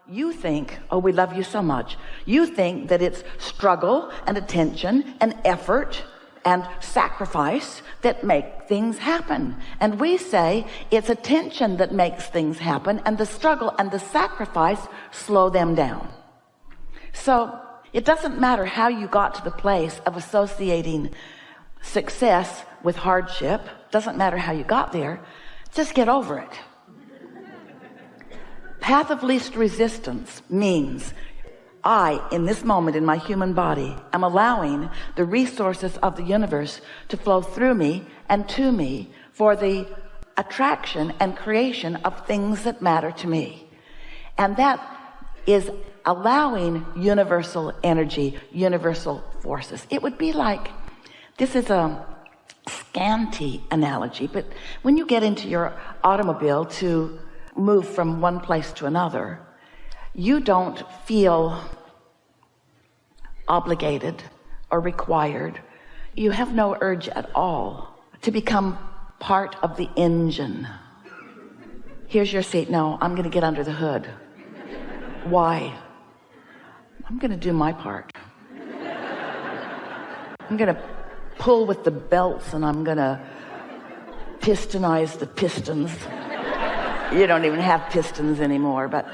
You think, oh, we love you so much. You think that it's struggle and attention and effort and sacrifice that make things happen. And we say it's attention that makes things happen, and the struggle and the sacrifice slow them down. So it doesn't matter how you got to the place of associating success with hardship. Doesn't matter how you got there. Just get over it. Path of least resistance means I, in this moment in my human body, am allowing the resources of the universe to flow through me and to me for the attraction and creation of things that matter to me. And that is allowing universal energy, universal forces. It would be like, this is a scanty analogy, but when you get into your automobile to move from one place to another, you don't feel obligated or required. You have no urge at all to become part of the engine. Here's your seat. No, I'm going to get under the hood. Why? I'm going to do my part. I'm going to pull with the belts, and I'm going to pistonize the pistons. You don't even have pistons anymore, but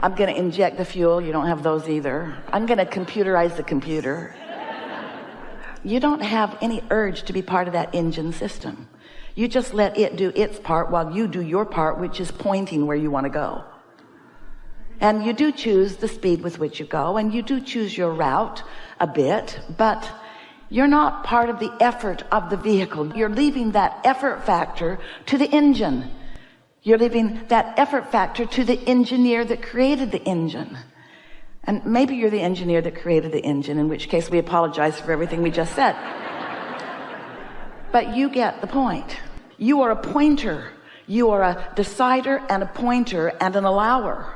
I'm going to inject the fuel. You don't have those either. I'm going to computerize the computer. You don't have any urge to be part of that engine system. You just let it do its part while you do your part, which is pointing where you want to go. And you do choose the speed with which you go, and you do choose your route a bit, but you're not part of the effort of the vehicle. You're leaving that effort factor to the engine. You're leaving that effort factor to the engineer that created the engine. And maybe you're the engineer that created the engine, in which case we apologize for everything we just said. But you get the point. You are a pointer. You are a decider and a pointer and an allower.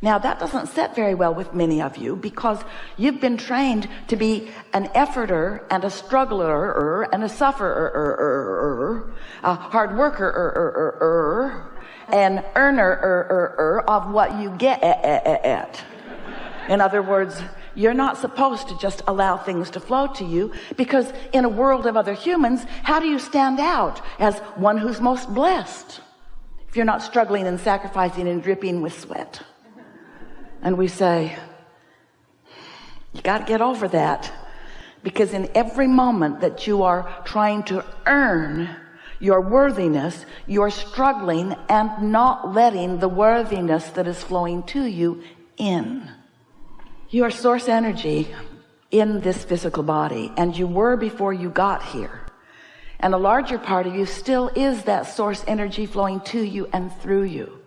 Now, that doesn't sit very well with many of you, because you've been trained to be an efforter and a struggler and a sufferer, a hard worker an earner of what you get. In other words, you're not supposed to just allow things to flow to you, because in a world of other humans, how do you stand out as one who's most blessed if you're not struggling and sacrificing and dripping with sweat? And we say, you got to get over that, because in every moment that you are trying to earn your worthiness, you're struggling and not letting the worthiness that is flowing to you in. You are source energy in this physical body, and you were before you got here. And a larger part of you still is that source energy flowing to you and through you.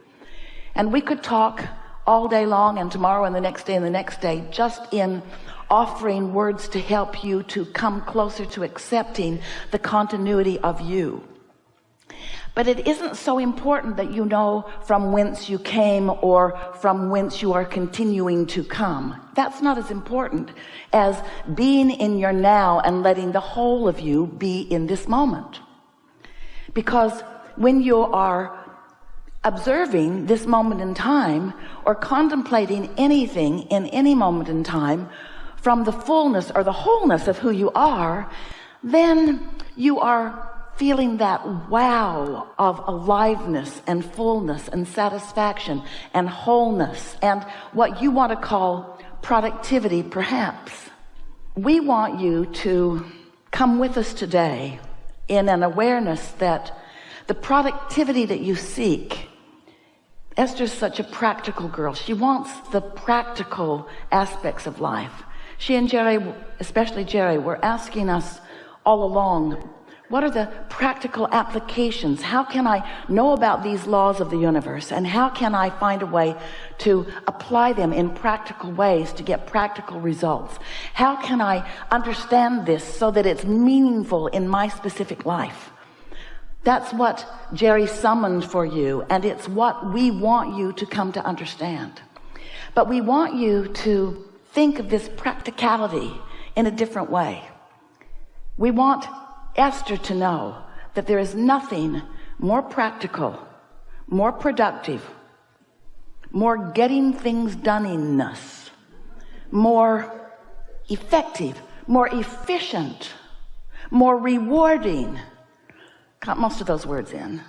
And we could talk all day long, and tomorrow and the next day and the next day, just in offering words to help you to come closer to accepting the continuity of you. But it isn't so important that you know from whence you came or from whence you are continuing to come. That's not as important as being in your now and letting the whole of you be in this moment. Because when you are observing this moment in time, or contemplating anything in any moment in time from the fullness or the wholeness of who you are, then you are feeling that wow of aliveness and fullness and satisfaction and wholeness and what you want to call productivity, perhaps. We want you to come with us today in an awareness that the productivity that you seek, Esther's such a practical girl. She wants the practical aspects of life. She and Jerry, especially Jerry, were asking us all along, what are the practical applications? How can I know about these laws of the universe? And how can I find a way to apply them in practical ways to get practical results? How can I understand this so that it's meaningful in my specific life? That's what Jerry summoned for you, and it's what we want you to come to understand. But we want you to think of this practicality in a different way. We want Esther to know that there is nothing more practical, more productive, more getting things done-inness, more effective, more efficient, more rewarding, got most of those words in,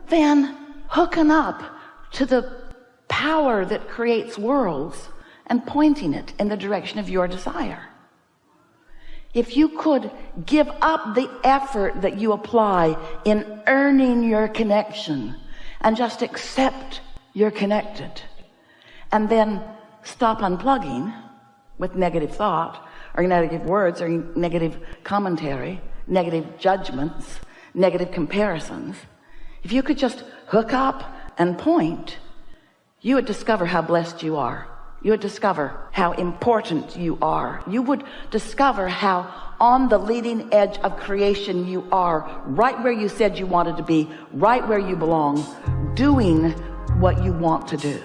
then hooking up to the power that creates worlds and pointing it in the direction of your desire. If you could give up the effort that you apply in earning your connection and just accept you're connected, and then stop unplugging with negative thought or negative words or negative commentary, negative judgments, negative comparisons, if you could just hook up and point, you would discover how blessed you are. You would discover how important you are. You would discover how on the leading edge of creation you are, right where you said you wanted to be, right where you belong, doing what you want to do.